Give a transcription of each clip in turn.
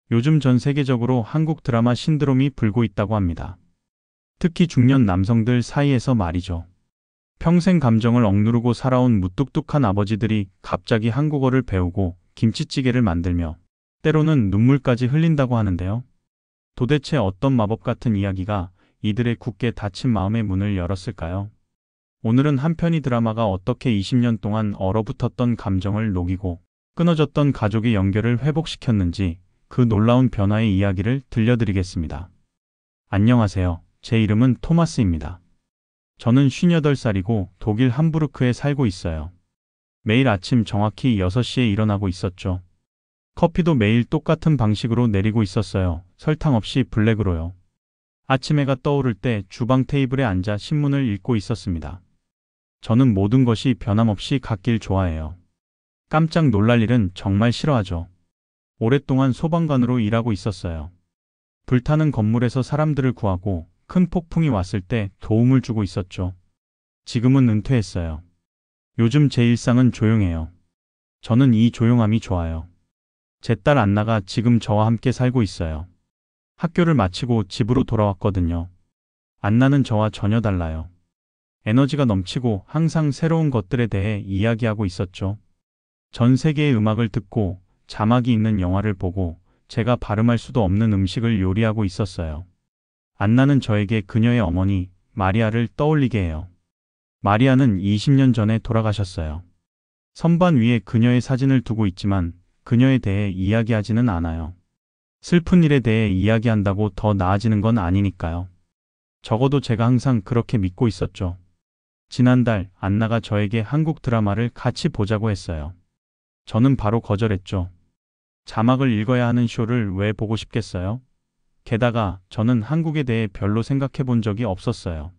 요즘 전 세계적으로 한국 드라마 신드롬이 불고 있다고 합니다. 특히 중년 남성들 사이에서 말이죠. 평생 감정을 억누르고 살아온 무뚝뚝한 아버지들이 갑자기 한국어를 배우고 김치찌개를 만들며 때로는 눈물까지 흘린다고 하는데요. 도대체 어떤 마법 같은 이야기가 이들의 굳게 닫힌 마음의 문을 열었을까요? 오늘은 한 편의 드라마가 어떻게 20년 동안 얼어붙었던 감정을 녹이고 끊어졌던 가족의 연결을 회복시켰는지 그 놀라운 변화의 이야기를 들려드리겠습니다. 안녕하세요. 제 이름은 토마스입니다. 저는 58살이고 독일 함부르크에 살고 있어요. 매일 아침 정확히 6시에 일어나고 있었죠. 커피도 매일 똑같은 방식으로 내리고 있었어요. 설탕 없이 블랙으로요. 아침 해가 떠오를 때 주방 테이블에 앉아 신문을 읽고 있었습니다. 저는 모든 것이 변함없이 같길 좋아해요. 깜짝 놀랄 일은 정말 싫어하죠. 오랫동안 소방관으로 일하고 있었어요. 불타는 건물에서 사람들을 구하고 큰 폭풍이 왔을 때 도움을 주고 있었죠. 지금은 은퇴했어요. 요즘 제 일상은 조용해요. 저는 이 조용함이 좋아요. 제 딸 안나가 지금 저와 함께 살고 있어요. 학교를 마치고 집으로 돌아왔거든요. 안나는 저와 전혀 달라요. 에너지가 넘치고 항상 새로운 것들에 대해 이야기하고 있었죠. 전 세계의 음악을 듣고 자막이 있는 영화를 보고 제가 발음할 수도 없는 음식을 요리하고 있었어요. 안나는 저에게 그녀의 어머니 마리아를 떠올리게 해요. 마리아는 20년 전에 돌아가셨어요. 선반 위에 그녀의 사진을 두고 있지만 그녀에 대해 이야기하지는 않아요. 슬픈 일에 대해 이야기한다고 더 나아지는 건 아니니까요. 적어도 제가 항상 그렇게 믿고 있었죠. 지난달 안나가 저에게 한국 드라마를 같이 보자고 했어요. 저는 바로 거절했죠. 자막을 읽어야 하는 쇼를 왜 보고 싶겠어요? 게다가 저는 한국에 대해 별로 생각해 본 적이 없었어요.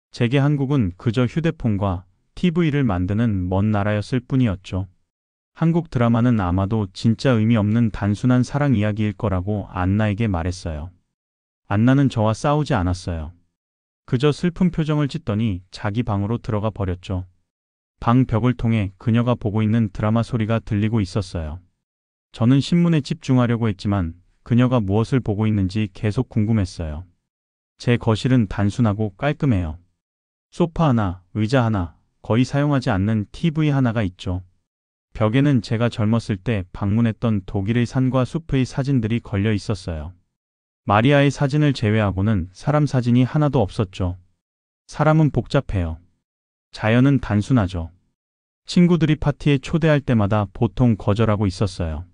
제게 한국은 그저 휴대폰과 TV를 만드는 먼 나라였을 뿐이었죠. 한국 드라마는 아마도 진짜 의미 없는 단순한 사랑 이야기일 거라고 안나에게 말했어요. 안나는 저와 싸우지 않았어요. 그저 슬픈 표정을 짓더니 자기 방으로 들어가 버렸죠. 방 벽을 통해 그녀가 보고 있는 드라마 소리가 들리고 있었어요. 저는 신문에 집중하려고 했지만 그녀가 무엇을 보고 있는지 계속 궁금했어요. 제 거실은 단순하고 깔끔해요. 소파 하나, 의자 하나, 거의 사용하지 않는 TV 하나가 있죠. 벽에는 제가 젊었을 때 방문했던 독일의 산과 숲의 사진들이 걸려 있었어요. 마리아의 사진을 제외하고는 사람 사진이 하나도 없었죠. 사람은 복잡해요. 자연은 단순하죠. 친구들이 파티에 초대할 때마다 보통 거절하고 있었어요.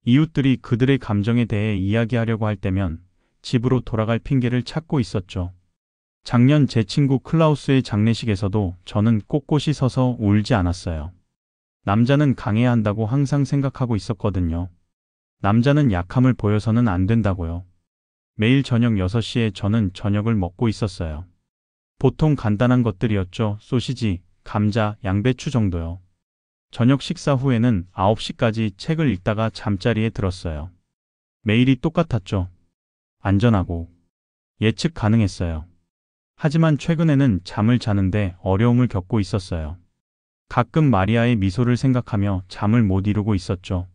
이웃들이 그들의 감정에 대해 이야기하려고 할 때면 집으로 돌아갈 핑계를 찾고 있었죠. 작년 제 친구 클라우스의 장례식에서도 저는 꼿꼿이 서서 울지 않았어요. 남자는 강해야 한다고 항상 생각하고 있었거든요. 남자는 약함을 보여서는 안 된다고요. 매일 저녁 6시에 저는 저녁을 먹고 있었어요. 보통 간단한 것들이었죠. 소시지, 감자, 양배추 정도요. 저녁 식사 후에는 9시까지 책을 읽다가 잠자리에 들었어요. 매일이 똑같았죠. 안전하고 예측 가능했어요. 하지만 최근에는 잠을 자는데 어려움을 겪고 있었어요. 가끔 마리아의 미소를 생각하며 잠을 못 이루고 있었죠.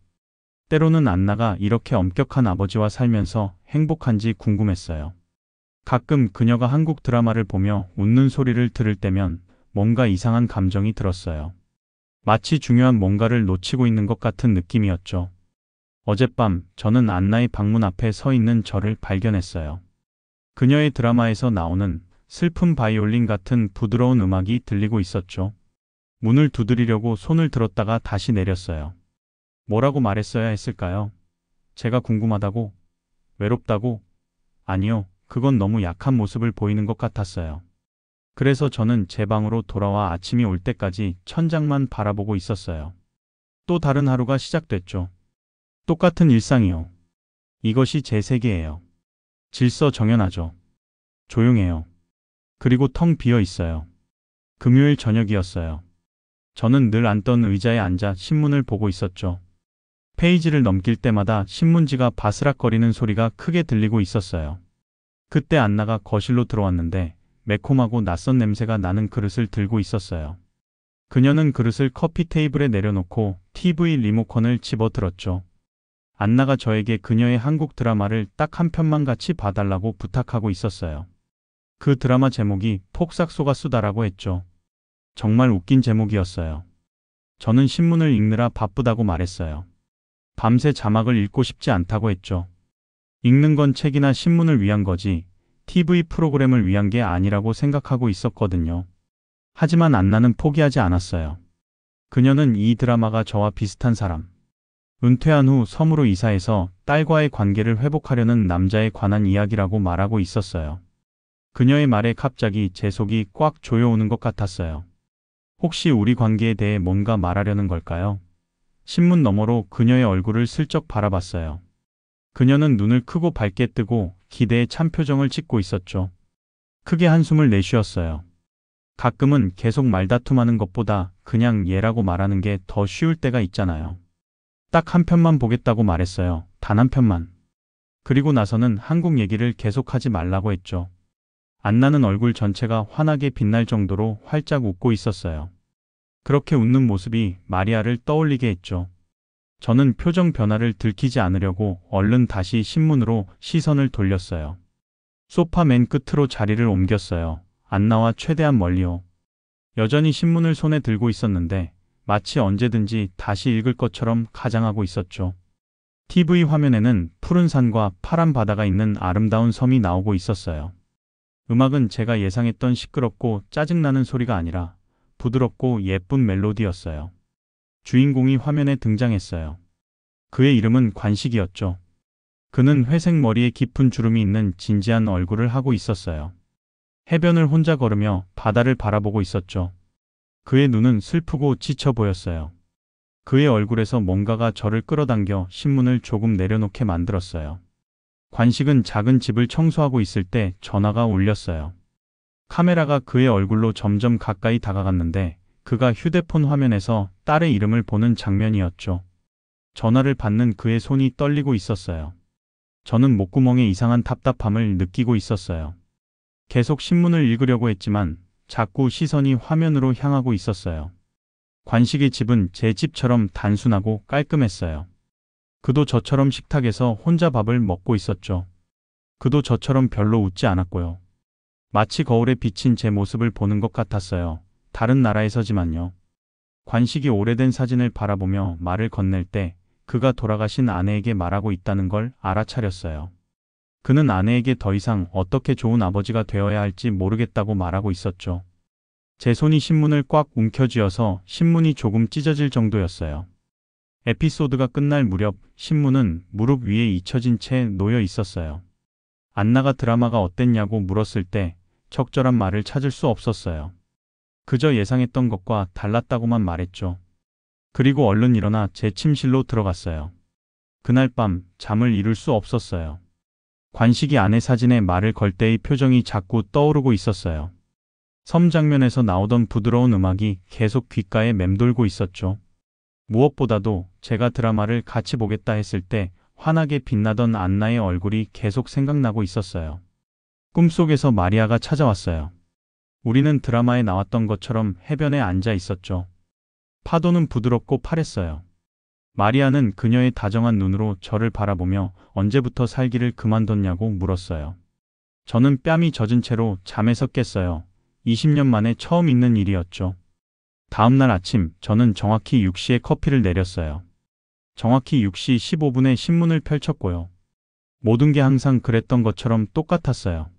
때로는 안나가 이렇게 엄격한 아버지와 살면서 행복한지 궁금했어요. 가끔 그녀가 한국 드라마를 보며 웃는 소리를 들을 때면 뭔가 이상한 감정이 들었어요. 마치 중요한 뭔가를 놓치고 있는 것 같은 느낌이었죠. 어젯밤 저는 안나의 방문 앞에 서 있는 저를 발견했어요. 그녀의 드라마에서 나오는 슬픈 바이올린 같은 부드러운 음악이 들리고 있었죠. 문을 두드리려고 손을 들었다가 다시 내렸어요. 뭐라고 말했어야 했을까요? 제가 궁금하다고? 외롭다고? 아니요, 그건 너무 약한 모습을 보이는 것 같았어요. 그래서 저는 제 방으로 돌아와 아침이 올 때까지 천장만 바라보고 있었어요. 또 다른 하루가 시작됐죠. 똑같은 일상이요. 이것이 제 세계예요. 질서 정연하죠. 조용해요. 그리고 텅 비어 있어요. 금요일 저녁이었어요. 저는 늘 앉던 의자에 앉아 신문을 보고 있었죠. 페이지를 넘길 때마다 신문지가 바스락거리는 소리가 크게 들리고 있었어요. 그때 안나가 거실로 들어왔는데 매콤하고 낯선 냄새가 나는 그릇을 들고 있었어요. 그녀는 그릇을 커피 테이블에 내려놓고 TV 리모컨을 집어들었죠. 안나가 저에게 그녀의 한국 드라마를 딱 한 편만 같이 봐달라고 부탁하고 있었어요. 그 드라마 제목이 폭삭소가수다라고 했죠. 정말 웃긴 제목이었어요. 저는 신문을 읽느라 바쁘다고 말했어요. 밤새 자막을 읽고 싶지 않다고 했죠. 읽는 건 책이나 신문을 위한 거지 TV 프로그램을 위한 게 아니라고 생각하고 있었거든요. 하지만 안나는 포기하지 않았어요. 그녀는 이 드라마가 저와 비슷한 사람, 은퇴한 후 섬으로 이사해서 딸과의 관계를 회복하려는 남자에 관한 이야기라고 말하고 있었어요. 그녀의 말에 갑자기 제 속이 꽉 조여오는 것 같았어요. 혹시 우리 관계에 대해 뭔가 말하려는 걸까요? 신문 너머로 그녀의 얼굴을 슬쩍 바라봤어요. 그녀는 눈을 크고 밝게 뜨고 기대에 찬 표정을 짓고 있었죠. 크게 한숨을 내쉬었어요. 가끔은 계속 말다툼하는 것보다 그냥 얘라고 말하는 게 더 쉬울 때가 있잖아요. 딱 한 편만 보겠다고 말했어요. 단 한 편만. 그리고 나서는 한국 얘기를 계속하지 말라고 했죠. 안나는 얼굴 전체가 환하게 빛날 정도로 활짝 웃고 있었어요. 그렇게 웃는 모습이 마리아를 떠올리게 했죠. 저는 표정 변화를 들키지 않으려고 얼른 다시 신문으로 시선을 돌렸어요. 소파 맨 끝으로 자리를 옮겼어요. 안나와 최대한 멀리요. 여전히 신문을 손에 들고 있었는데 마치 언제든지 다시 읽을 것처럼 가장하고 있었죠. TV 화면에는 푸른 산과 파란 바다가 있는 아름다운 섬이 나오고 있었어요. 음악은 제가 예상했던 시끄럽고 짜증나는 소리가 아니라 부드럽고 예쁜 멜로디였어요. 주인공이 화면에 등장했어요. 그의 이름은 관식이었죠. 그는 회색 머리에 깊은 주름이 있는 진지한 얼굴을 하고 있었어요. 해변을 혼자 걸으며 바다를 바라보고 있었죠. 그의 눈은 슬프고 지쳐 보였어요. 그의 얼굴에서 뭔가가 저를 끌어당겨 신문을 조금 내려놓게 만들었어요. 관식은 작은 집을 청소하고 있을 때 전화가 울렸어요. 카메라가 그의 얼굴로 점점 가까이 다가갔는데 그가 휴대폰 화면에서 딸의 이름을 보는 장면이었죠. 전화를 받는 그의 손이 떨리고 있었어요. 저는 목구멍에 이상한 답답함을 느끼고 있었어요. 계속 신문을 읽으려고 했지만 자꾸 시선이 화면으로 향하고 있었어요. 관식의 집은 제 집처럼 단순하고 깔끔했어요. 그도 저처럼 식탁에서 혼자 밥을 먹고 있었죠. 그도 저처럼 별로 웃지 않았고요. 마치 거울에 비친 제 모습을 보는 것 같았어요. 다른 나라에서지만요. 관식이 오래된 사진을 바라보며 말을 건넬 때 그가 돌아가신 아내에게 말하고 있다는 걸 알아차렸어요. 그는 아내에게 더 이상 어떻게 좋은 아버지가 되어야 할지 모르겠다고 말하고 있었죠. 제 손이 신문을 꽉 움켜쥐어서 신문이 조금 찢어질 정도였어요. 에피소드가 끝날 무렵 신문은 무릎 위에 잊혀진 채 놓여 있었어요. 안나가 드라마가 어땠냐고 물었을 때 적절한 말을 찾을 수 없었어요. 그저 예상했던 것과 달랐다고만 말했죠. 그리고 얼른 일어나 제 침실로 들어갔어요. 그날 밤 잠을 이룰 수 없었어요. 관식이 아내 사진에 말을 걸 때의 표정이 자꾸 떠오르고 있었어요. 섬 장면에서 나오던 부드러운 음악이 계속 귓가에 맴돌고 있었죠. 무엇보다도 제가 드라마를 같이 보겠다 했을 때 환하게 빛나던 안나의 얼굴이 계속 생각나고 있었어요. 꿈속에서 마리아가 찾아왔어요. 우리는 드라마에 나왔던 것처럼 해변에 앉아 있었죠. 파도는 부드럽고 파랬어요. 마리아는 그녀의 다정한 눈으로 저를 바라보며 언제부터 살기를 그만뒀냐고 물었어요. 저는 뺨이 젖은 채로 잠에서 깼어요. 20년 만에 처음 있는 일이었죠. 다음 날 아침 저는 정확히 6시에 커피를 내렸어요. 정확히 6시 15분에 신문을 펼쳤고요. 모든 게 항상 그랬던 것처럼 똑같았어요.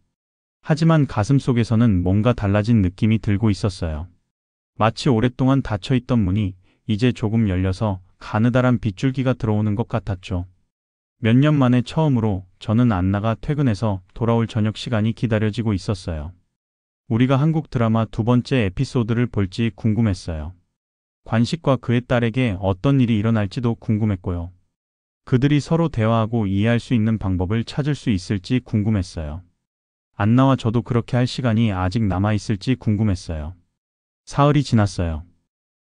하지만 가슴속에서는 뭔가 달라진 느낌이 들고 있었어요. 마치 오랫동안 닫혀있던 문이 이제 조금 열려서 가느다란 빗줄기가 들어오는 것 같았죠. 몇 년 만에 처음으로 저는 안나가 퇴근해서 돌아올 저녁 시간이 기다려지고 있었어요. 우리가 한국 드라마 두 번째 에피소드를 볼지 궁금했어요. 관식과 그의 딸에게 어떤 일이 일어날지도 궁금했고요. 그들이 서로 대화하고 이해할 수 있는 방법을 찾을 수 있을지 궁금했어요. 안나와 저도 그렇게 할 시간이 아직 남아있을지 궁금했어요. 사흘이 지났어요.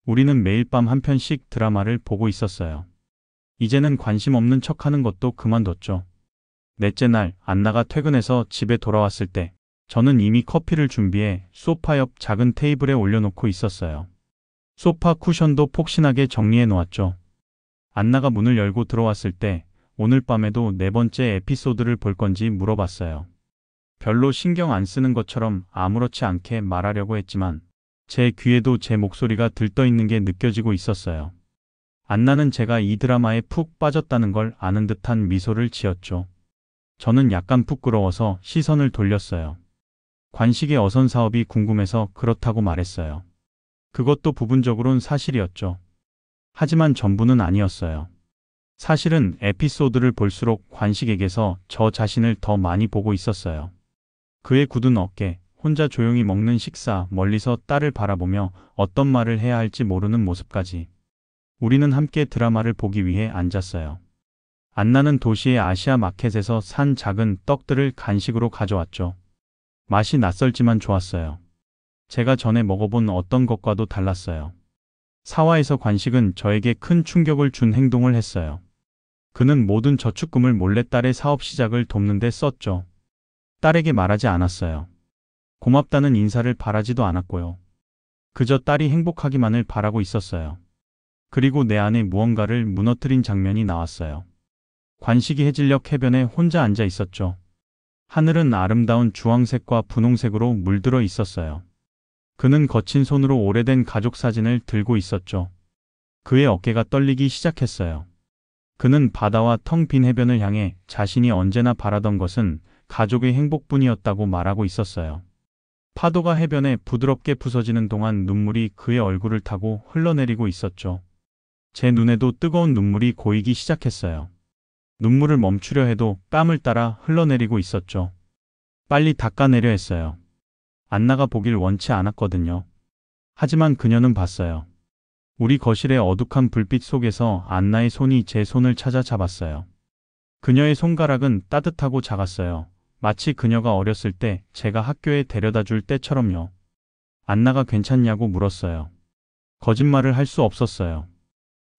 우리는 매일 밤 한 편씩 드라마를 보고 있었어요. 이제는 관심 없는 척하는 것도 그만뒀죠. 넷째 날 안나가 퇴근해서 집에 돌아왔을 때 저는 이미 커피를 준비해 소파 옆 작은 테이블에 올려놓고 있었어요. 소파 쿠션도 폭신하게 정리해 놓았죠. 안나가 문을 열고 들어왔을 때 오늘 밤에도 네 번째 에피소드를 볼 건지 물어봤어요. 별로 신경 안 쓰는 것처럼 아무렇지 않게 말하려고 했지만 제 귀에도 제 목소리가 들떠 있는 게 느껴지고 있었어요. 안나는 제가 이 드라마에 푹 빠졌다는 걸 아는 듯한 미소를 지었죠. 저는 약간 부끄러워서 시선을 돌렸어요. 관식의 어선 사업이 궁금해서 그렇다고 말했어요. 그것도 부분적으론 사실이었죠. 하지만 전부는 아니었어요. 사실은 에피소드를 볼수록 관식에게서 저 자신을 더 많이 보고 있었어요. 그의 굳은 어깨, 혼자 조용히 먹는 식사, 멀리서 딸을 바라보며 어떤 말을 해야 할지 모르는 모습까지. 우리는 함께 드라마를 보기 위해 앉았어요. 안나는 도시의 아시아 마켓에서 산 작은 떡들을 간식으로 가져왔죠. 맛이 낯설지만 좋았어요. 제가 전에 먹어본 어떤 것과도 달랐어요. 사화에서 관식은 저에게 큰 충격을 준 행동을 했어요. 그는 모든 저축금을 몰래 딸의 사업 시작을 돕는 데 썼죠. 딸에게 말하지 않았어요. 고맙다는 인사를 바라지도 않았고요. 그저 딸이 행복하기만을 바라고 있었어요. 그리고 내 안에 무언가를 무너뜨린 장면이 나왔어요. 관식이 해질녘 해변에 혼자 앉아 있었죠. 하늘은 아름다운 주황색과 분홍색으로 물들어 있었어요. 그는 거친 손으로 오래된 가족 사진을 들고 있었죠. 그의 어깨가 떨리기 시작했어요. 그는 바다와 텅 빈 해변을 향해 자신이 언제나 바라던 것은 가족의 행복뿐이었다고 말하고 있었어요. 파도가 해변에 부드럽게 부서지는 동안 눈물이 그의 얼굴을 타고 흘러내리고 있었죠. 제 눈에도 뜨거운 눈물이 고이기 시작했어요. 눈물을 멈추려 해도 땀을 따라 흘러내리고 있었죠. 빨리 닦아내려 했어요. 안나가 보길 원치 않았거든요. 하지만 그녀는 봤어요. 우리 거실의 어둑한 불빛 속에서 안나의 손이 제 손을 찾아 잡았어요. 그녀의 손가락은 따뜻하고 작았어요. 마치 그녀가 어렸을 때 제가 학교에 데려다 줄 때처럼요. 안나가 괜찮냐고 물었어요. 거짓말을 할 수 없었어요.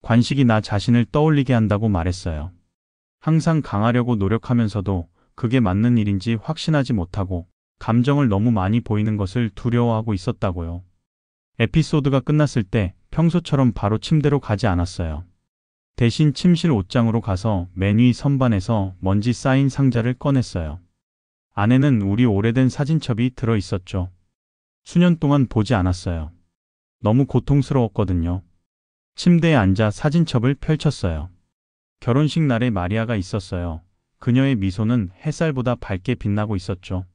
관식이 나 자신을 떠올리게 한다고 말했어요. 항상 강하려고 노력하면서도 그게 맞는 일인지 확신하지 못하고 감정을 너무 많이 보이는 것을 두려워하고 있었다고요. 에피소드가 끝났을 때 평소처럼 바로 침대로 가지 않았어요. 대신 침실 옷장으로 가서 맨 위 선반에서 먼지 쌓인 상자를 꺼냈어요. 안에는 우리 오래된 사진첩이 들어 있었죠. 수년 동안 보지 않았어요. 너무 고통스러웠거든요. 침대에 앉아 사진첩을 펼쳤어요. 결혼식 날에 마리아가 있었어요. 그녀의 미소는 햇살보다 밝게 빛나고 있었죠.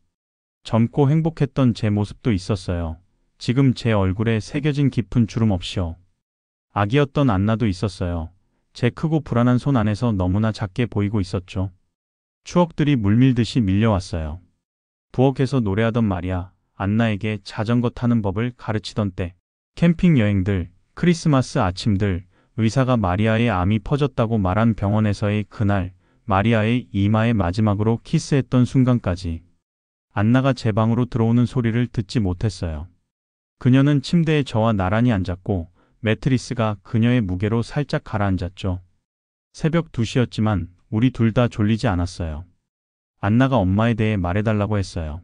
젊고 행복했던 제 모습도 있었어요. 지금 제 얼굴에 새겨진 깊은 주름 없이요. 아기였던 안나도 있었어요. 제 크고 불안한 손 안에서 너무나 작게 보이고 있었죠. 추억들이 물밀듯이 밀려왔어요. 부엌에서 노래하던 마리아, 안나에게 자전거 타는 법을 가르치던 때, 캠핑 여행들, 크리스마스 아침들, 의사가 마리아의 암이 퍼졌다고 말한 병원에서의 그날, 마리아의 이마에 마지막으로 키스했던 순간까지. 안나가 제 방으로 들어오는 소리를 듣지 못했어요. 그녀는 침대에 저와 나란히 앉았고 매트리스가 그녀의 무게로 살짝 가라앉았죠. 새벽 2시였지만 우리 둘 다 졸리지 않았어요. 안나가 엄마에 대해 말해달라고 했어요.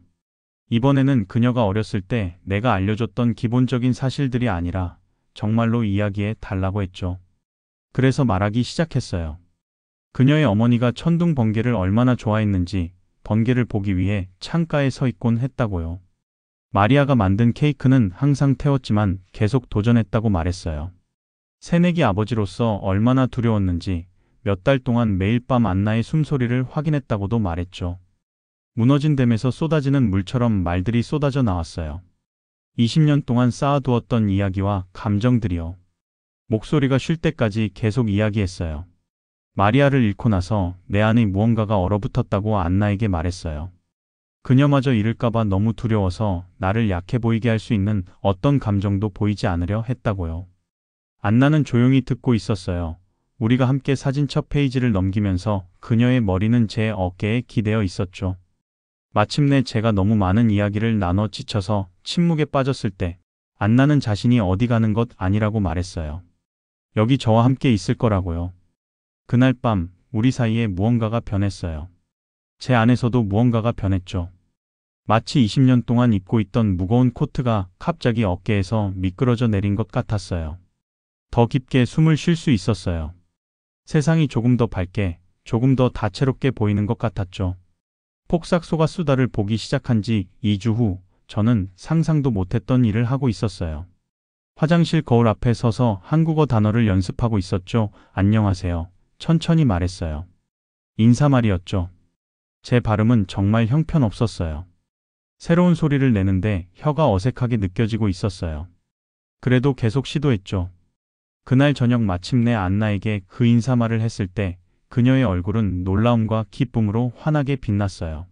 이번에는 그녀가 어렸을 때 내가 알려줬던 기본적인 사실들이 아니라 정말로 이야기해 달라고 했죠. 그래서 말하기 시작했어요. 그녀의 어머니가 천둥 번개를 얼마나 좋아했는지 번개를 보기 위해 창가에 서 있곤 했다고요. 마리아가 만든 케이크는 항상 태웠지만 계속 도전했다고 말했어요. 새내기 아버지로서 얼마나 두려웠는지 몇 달 동안 매일 밤 안나의 숨소리를 확인했다고도 말했죠. 무너진 댐에서 쏟아지는 물처럼 말들이 쏟아져 나왔어요. 20년 동안 쌓아두었던 이야기와 감정들이요. 목소리가 쉴 때까지 계속 이야기했어요. 마리아를 잃고 나서 내 안에 무언가가 얼어붙었다고 안나에게 말했어요. 그녀마저 잃을까봐 너무 두려워서 나를 약해 보이게 할 수 있는 어떤 감정도 보이지 않으려 했다고요. 안나는 조용히 듣고 있었어요. 우리가 함께 사진첩 페이지를 넘기면서 그녀의 머리는 제 어깨에 기대어 있었죠. 마침내 제가 너무 많은 이야기를 나눠 지쳐서 침묵에 빠졌을 때 안나는 자신이 어디 가는 것 아니라고 말했어요. 여기 저와 함께 있을 거라고요. 그날 밤 우리 사이에 무언가가 변했어요. 제 안에서도 무언가가 변했죠. 마치 20년 동안 입고 있던 무거운 코트가 갑자기 어깨에서 미끄러져 내린 것 같았어요. 더 깊게 숨을 쉴 수 있었어요. 세상이 조금 더 밝게, 조금 더 다채롭게 보이는 것 같았죠. 폭삭 소가수다를 보기 시작한 지 2주 후 저는 상상도 못했던 일을 하고 있었어요. 화장실 거울 앞에 서서 한국어 단어를 연습하고 있었죠. 안녕하세요. 천천히 말했어요. 인사말이었죠. 제 발음은 정말 형편없었어요. 새로운 소리를 내는데 혀가 어색하게 느껴지고 있었어요. 그래도 계속 시도했죠. 그날 저녁 마침내 안나에게 그 인사말을 했을 때 그녀의 얼굴은 놀라움과 기쁨으로 환하게 빛났어요.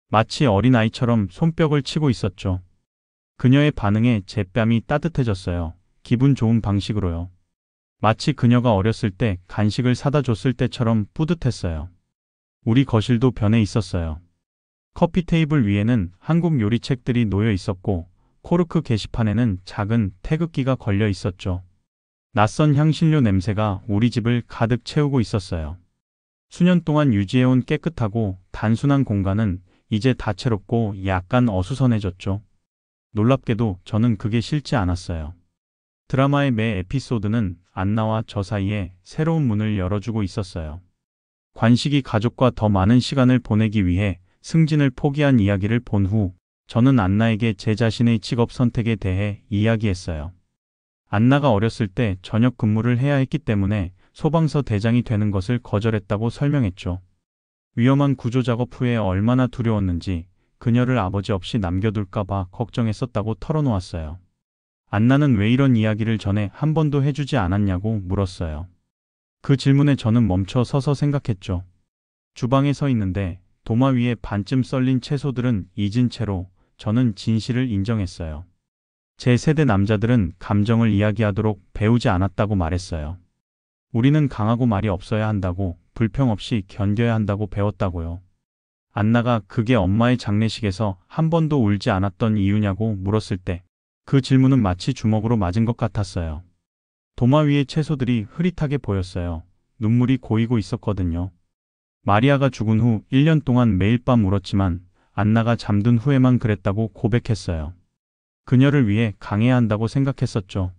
마치 어린아이처럼 손뼉을 치고 있었죠. 그녀의 반응에 제 뺨이 따뜻해졌어요. 기분 좋은 방식으로요. 마치 그녀가 어렸을 때 간식을 사다 줬을 때처럼 뿌듯했어요. 우리 거실도 변해 있었어요. 커피 테이블 위에는 한국 요리책들이 놓여 있었고 코르크 게시판에는 작은 태극기가 걸려 있었죠. 낯선 향신료 냄새가 우리 집을 가득 채우고 있었어요. 수년 동안 유지해온 깨끗하고 단순한 공간은 이제 다채롭고 약간 어수선해졌죠. 놀랍게도 저는 그게 싫지 않았어요. 드라마의 매 에피소드는 안나와 저 사이에 새로운 문을 열어주고 있었어요. 관식이 가족과 더 많은 시간을 보내기 위해 승진을 포기한 이야기를 본 후 저는 안나에게 제 자신의 직업 선택에 대해 이야기했어요. 안나가 어렸을 때 저녁 근무를 해야 했기 때문에 소방서 대장이 되는 것을 거절했다고 설명했죠. 위험한 구조 작업 후에 얼마나 두려웠는지 그녀를 아버지 없이 남겨둘까봐 걱정했었다고 털어놓았어요. 안나는 왜 이런 이야기를 전에 한 번도 해주지 않았냐고 물었어요. 그 질문에 저는 멈춰 서서 생각했죠. 주방에 서 있는데 도마 위에 반쯤 썰린 채소들은 잊은 채로 저는 진실을 인정했어요. 제 세대 남자들은 감정을 이야기하도록 배우지 않았다고 말했어요. 우리는 강하고 말이 없어야 한다고, 불평 없이 견뎌야 한다고 배웠다고요. 안나가 그게 엄마의 장례식에서 한 번도 울지 않았던 이유냐고 물었을 때 그 질문은 마치 주먹으로 맞은 것 같았어요. 도마 위의 채소들이 흐릿하게 보였어요. 눈물이 고이고 있었거든요. 마리아가 죽은 후 1년 동안 매일 밤 울었지만 안나가 잠든 후에만 그랬다고 고백했어요. 그녀를 위해 강해야 한다고 생각했었죠.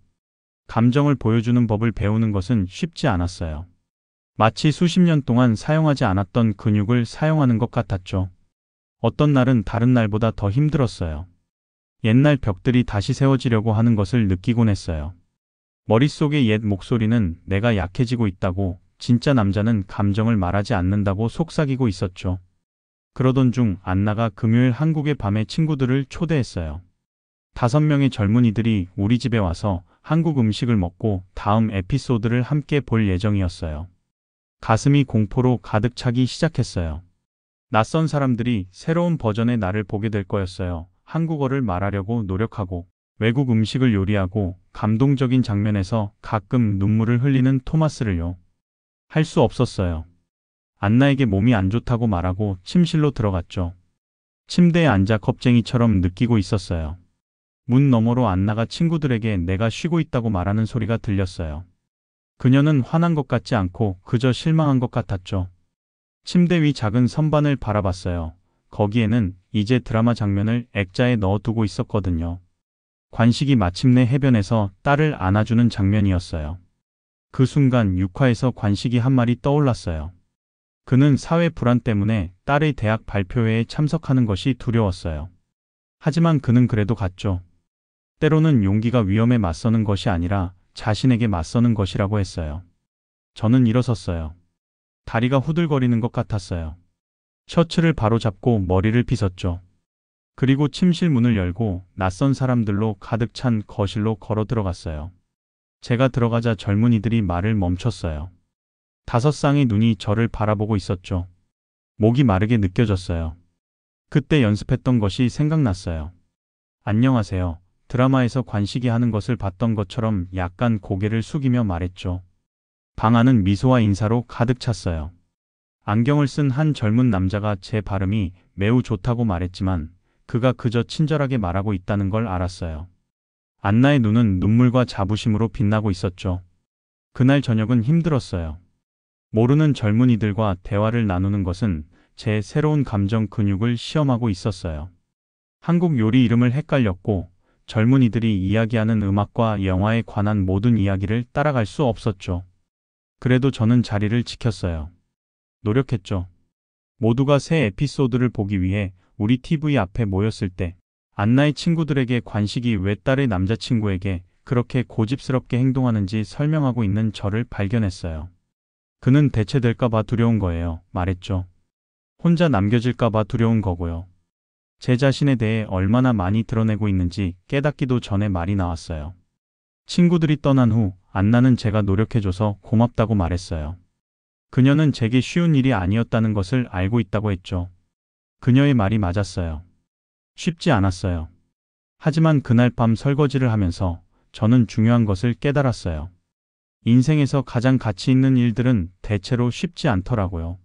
감정을 보여주는 법을 배우는 것은 쉽지 않았어요. 마치 수십 년 동안 사용하지 않았던 근육을 사용하는 것 같았죠. 어떤 날은 다른 날보다 더 힘들었어요. 옛날 벽들이 다시 세워지려고 하는 것을 느끼곤 했어요. 머릿속의 옛 목소리는 내가 약해지고 있다고, 진짜 남자는 감정을 말하지 않는다고 속삭이고 있었죠. 그러던 중 안나가 금요일 한국의 밤에 친구들을 초대했어요. 5명의 젊은이들이 우리 집에 와서 한국 음식을 먹고 다음 에피소드를 함께 볼 예정이었어요. 가슴이 공포로 가득 차기 시작했어요. 낯선 사람들이 새로운 버전의 나를 보게 될 거였어요. 한국어를 말하려고 노력하고 외국 음식을 요리하고 감동적인 장면에서 가끔 눈물을 흘리는 토마스를요. 할 수 없었어요. 안나에게 몸이 안 좋다고 말하고 침실로 들어갔죠. 침대에 앉아 겁쟁이처럼 느끼고 있었어요. 문 너머로 안나가 친구들에게 내가 쉬고 있다고 말하는 소리가 들렸어요. 그녀는 화난 것 같지 않고 그저 실망한 것 같았죠. 침대 위 작은 선반을 바라봤어요. 거기에는 이제 드라마 장면을 액자에 넣어두고 있었거든요. 관식이 마침내 해변에서 딸을 안아주는 장면이었어요. 그 순간 육화에서 관식이 한 말이 떠올랐어요. 그는 사회 불안 때문에 딸의 대학 발표회에 참석하는 것이 두려웠어요. 하지만 그는 그래도 갔죠. 때로는 용기가 위험에 맞서는 것이 아니라 자신에게 맞서는 것이라고 했어요. 저는 일어섰어요. 다리가 후들거리는 것 같았어요. 셔츠를 바로잡고 머리를 빗었죠. 그리고 침실 문을 열고 낯선 사람들로 가득 찬 거실로 걸어 들어갔어요. 제가 들어가자 젊은이들이 말을 멈췄어요. 5쌍의 눈이 저를 바라보고 있었죠. 목이 마르게 느껴졌어요. 그때 연습했던 것이 생각났어요. 안녕하세요. 드라마에서 관식이 하는 것을 봤던 것처럼 약간 고개를 숙이며 말했죠. 방 안은 미소와 인사로 가득 찼어요. 안경을 쓴 한 젊은 남자가 제 발음이 매우 좋다고 말했지만 그가 그저 친절하게 말하고 있다는 걸 알았어요. 안나의 눈은 눈물과 자부심으로 빛나고 있었죠. 그날 저녁은 힘들었어요. 모르는 젊은이들과 대화를 나누는 것은 제 새로운 감정 근육을 시험하고 있었어요. 한국 요리 이름을 헷갈렸고 젊은이들이 이야기하는 음악과 영화에 관한 모든 이야기를 따라갈 수 없었죠. 그래도 저는 자리를 지켰어요. 노력했죠. 모두가 새 에피소드를 보기 위해 우리 TV 앞에 모였을 때 안나의 친구들에게 관식이 왜 딸의 남자친구에게 그렇게 고집스럽게 행동하는지 설명하고 있는 저를 발견했어요. 그는 대체될까봐 두려운 거예요. 말했죠. 혼자 남겨질까봐 두려운 거고요. 제 자신에 대해 얼마나 많이 드러내고 있는지 깨닫기도 전에 말이 나왔어요. 친구들이 떠난 후 안나는 제가 노력해줘서 고맙다고 말했어요. 그녀는 제게 쉬운 일이 아니었다는 것을 알고 있다고 했죠. 그녀의 말이 맞았어요. 쉽지 않았어요. 하지만 그날 밤 설거지를 하면서 저는 중요한 것을 깨달았어요. 인생에서 가장 가치 있는 일들은 대체로 쉽지 않더라고요.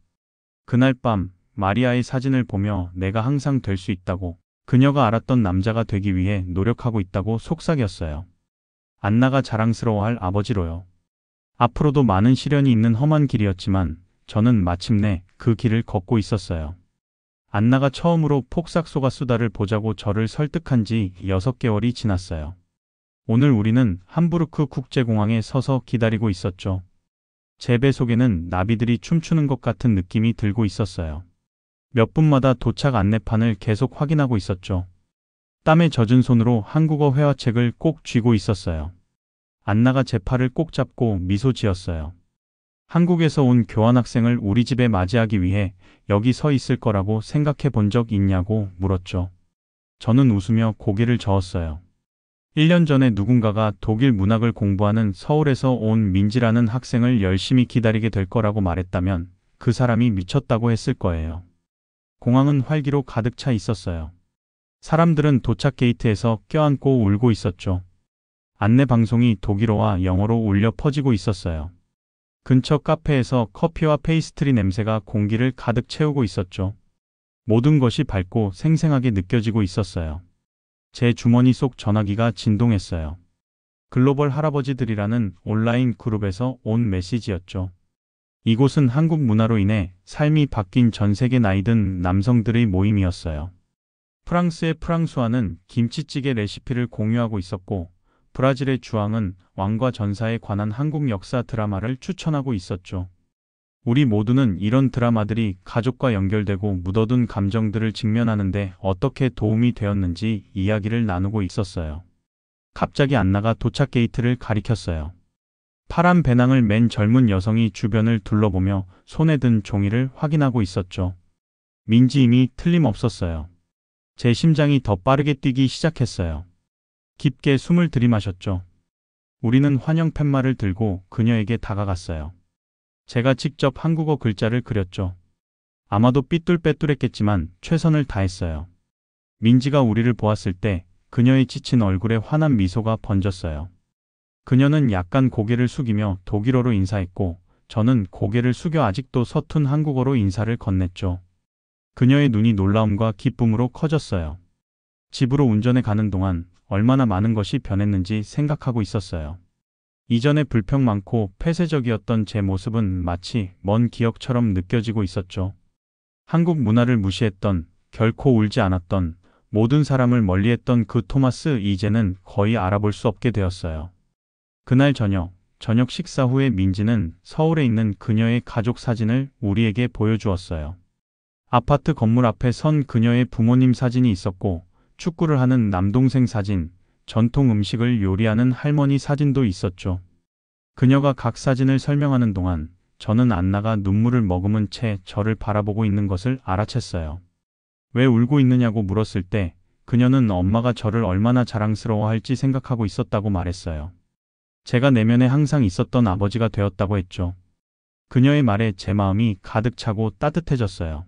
그날 밤 마리아의 사진을 보며 내가 항상 될 수 있다고, 그녀가 알았던 남자가 되기 위해 노력하고 있다고 속삭였어요. 안나가 자랑스러워할 아버지로요. 앞으로도 많은 시련이 있는 험한 길이었지만 저는 마침내 그 길을 걷고 있었어요. 안나가 처음으로 폭삭소가 수다를 보자고 저를 설득한 지 6개월이 지났어요. 오늘 우리는 함부르크 국제공항에 서서 기다리고 있었죠. 제 배 속에는 나비들이 춤추는 것 같은 느낌이 들고 있었어요. 몇 분마다 도착 안내판을 계속 확인하고 있었죠. 땀에 젖은 손으로 한국어 회화책을 꼭 쥐고 있었어요. 안나가 제 팔을 꼭 잡고 미소 지었어요. 한국에서 온 교환학생을 우리 집에 맞이하기 위해 여기 서 있을 거라고 생각해 본 적 있냐고 물었죠. 저는 웃으며 고개를 저었어요. 1년 전에 누군가가 독일 문학을 공부하는 서울에서 온 민지라는 학생을 열심히 기다리게 될 거라고 말했다면 그 사람이 미쳤다고 했을 거예요. 공항은 활기로 가득 차 있었어요. 사람들은 도착 게이트에서 껴안고 울고 있었죠. 안내 방송이 독일어와 영어로 울려 퍼지고 있었어요. 근처 카페에서 커피와 페이스트리 냄새가 공기를 가득 채우고 있었죠. 모든 것이 밝고 생생하게 느껴지고 있었어요. 제 주머니 속 전화기가 진동했어요. 글로벌 할아버지들이라는 온라인 그룹에서 온 메시지였죠. 이곳은 한국 문화로 인해 삶이 바뀐 전 세계 나이든 남성들의 모임이었어요. 프랑스의 프랑수아는 김치찌개 레시피를 공유하고 있었고, 브라질의 주앙은 왕과 전사에 관한 한국 역사 드라마를 추천하고 있었죠. 우리 모두는 이런 드라마들이 가족과 연결되고 묻어둔 감정들을 직면하는데 어떻게 도움이 되었는지 이야기를 나누고 있었어요. 갑자기 안나가 도착 게이트를 가리켰어요. 파란 배낭을 맨 젊은 여성이 주변을 둘러보며 손에 든 종이를 확인하고 있었죠. 민지임이 틀림없었어요. 제 심장이 더 빠르게 뛰기 시작했어요. 깊게 숨을 들이마셨죠. 우리는 환영 팻말을 들고 그녀에게 다가갔어요. 제가 직접 한국어 글자를 그렸죠. 아마도 삐뚤빼뚤했겠지만 최선을 다했어요. 민지가 우리를 보았을 때 그녀의 지친 얼굴에 환한 미소가 번졌어요. 그녀는 약간 고개를 숙이며 독일어로 인사했고, 저는 고개를 숙여 아직도 서툰 한국어로 인사를 건넸죠. 그녀의 눈이 놀라움과 기쁨으로 커졌어요. 집으로 운전해 가는 동안 얼마나 많은 것이 변했는지 생각하고 있었어요. 이전에 불평 많고 폐쇄적이었던 제 모습은 마치 먼 기억처럼 느껴지고 있었죠. 한국 문화를 무시했던, 결코 울지 않았던, 모든 사람을 멀리했던 그 토마스 이제는 거의 알아볼 수 없게 되었어요. 그날 저녁 식사 후에 민지는 서울에 있는 그녀의 가족 사진을 우리에게 보여주었어요. 아파트 건물 앞에 선 그녀의 부모님 사진이 있었고, 축구를 하는 남동생 사진, 전통 음식을 요리하는 할머니 사진도 있었죠. 그녀가 각 사진을 설명하는 동안 저는 안나가 눈물을 머금은 채 저를 바라보고 있는 것을 알아챘어요. 왜 울고 있느냐고 물었을 때 그녀는 엄마가 저를 얼마나 자랑스러워할지 생각하고 있었다고 말했어요. 제가 내면에 항상 있었던 아버지가 되었다고 했죠. 그녀의 말에 제 마음이 가득 차고 따뜻해졌어요.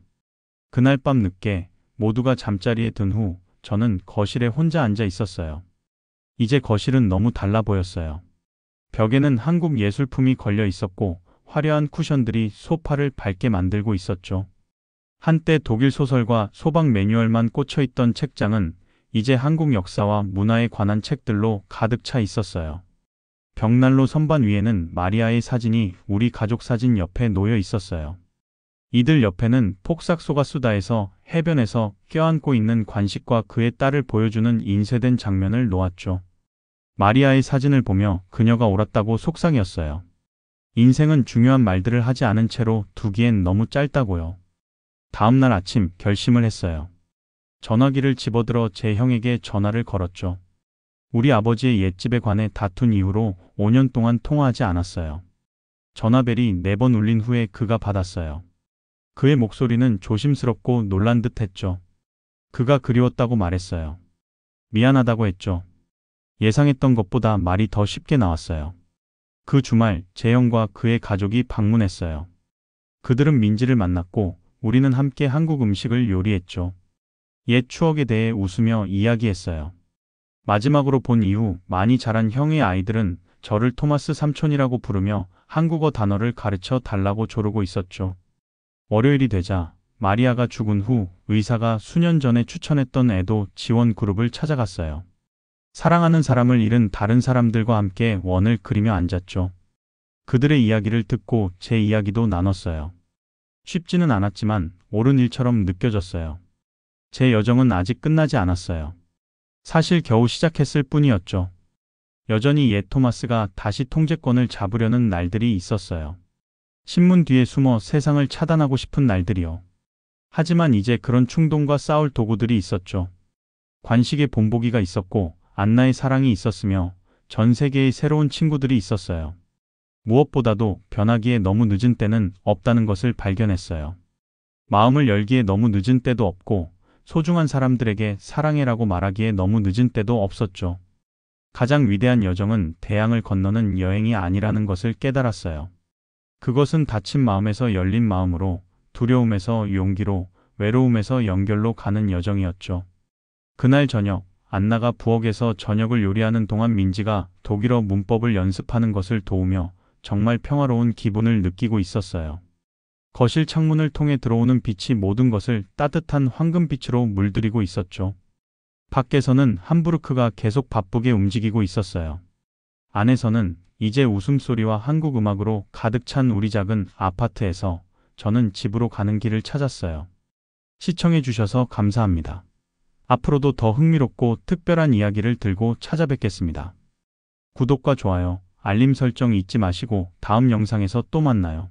그날 밤 늦게 모두가 잠자리에 든 후 저는 거실에 혼자 앉아 있었어요. 이제 거실은 너무 달라 보였어요. 벽에는 한국 예술품이 걸려 있었고 화려한 쿠션들이 소파를 밝게 만들고 있었죠. 한때 독일 소설과 소방 매뉴얼만 꽂혀 있던 책장은 이제 한국 역사와 문화에 관한 책들로 가득 차 있었어요. 벽난로 선반 위에는 마리아의 사진이 우리 가족 사진 옆에 놓여 있었어요. 이들 옆에는 폭삭소가 수다에서 해변에서 껴안고 있는 관식과 그의 딸을 보여주는 인쇄된 장면을 놓았죠. 마리아의 사진을 보며 그녀가 옳았다고 속상이었어요. 인생은 중요한 말들을 하지 않은 채로 두기엔 너무 짧다고요. 다음 날 아침 결심을 했어요. 전화기를 집어들어 제 형에게 전화를 걸었죠. 우리 아버지의 옛집에 관해 다툰 이후로 5년 동안 통화하지 않았어요. 전화벨이 4번 울린 후에 그가 받았어요. 그의 목소리는 조심스럽고 놀란 듯 했죠. 그가 그리웠다고 말했어요. 미안하다고 했죠. 예상했던 것보다 말이 더 쉽게 나왔어요. 그 주말 제 형과 그의 가족이 방문했어요. 그들은 민지를 만났고 우리는 함께 한국 음식을 요리했죠. 옛 추억에 대해 웃으며 이야기했어요. 마지막으로 본 이후 많이 자란 형의 아이들은 저를 토마스 삼촌이라고 부르며 한국어 단어를 가르쳐 달라고 조르고 있었죠. 월요일이 되자 마리아가 죽은 후 의사가 수년 전에 추천했던 애도 지원 그룹을 찾아갔어요. 사랑하는 사람을 잃은 다른 사람들과 함께 원을 그리며 앉았죠. 그들의 이야기를 듣고 제 이야기도 나눴어요. 쉽지는 않았지만 옳은 일처럼 느껴졌어요. 제 여정은 아직 끝나지 않았어요. 사실 겨우 시작했을 뿐이었죠. 여전히 옛 토마스가 다시 통제권을 잡으려는 날들이 있었어요. 신문 뒤에 숨어 세상을 차단하고 싶은 날들이요. 하지만 이제 그런 충동과 싸울 도구들이 있었죠. 관식의 본보기가 있었고 안나의 사랑이 있었으며 전 세계의 새로운 친구들이 있었어요. 무엇보다도 변하기에 너무 늦은 때는 없다는 것을 발견했어요. 마음을 열기에 너무 늦은 때도 없고 소중한 사람들에게 사랑해라고 말하기에 너무 늦은 때도 없었죠. 가장 위대한 여정은 대양을 건너는 여행이 아니라는 것을 깨달았어요. 그것은 닫힌 마음에서 열린 마음으로, 두려움에서 용기로, 외로움에서 연결로 가는 여정이었죠. 그날 저녁, 안나가 부엌에서 저녁을 요리하는 동안 민지가 독일어 문법을 연습하는 것을 도우며 정말 평화로운 기분을 느끼고 있었어요. 거실 창문을 통해 들어오는 빛이 모든 것을 따뜻한 황금빛으로 물들이고 있었죠. 밖에서는 함부르크가 계속 바쁘게 움직이고 있었어요. 안에서는 이제 웃음소리와 한국 음악으로 가득 찬 우리 작은 아파트에서 저는 집으로 가는 길을 찾았어요. 시청해 주셔서 감사합니다. 앞으로도 더 흥미롭고 특별한 이야기를 들고 찾아뵙겠습니다. 구독과 좋아요, 알림 설정 잊지 마시고 다음 영상에서 또 만나요.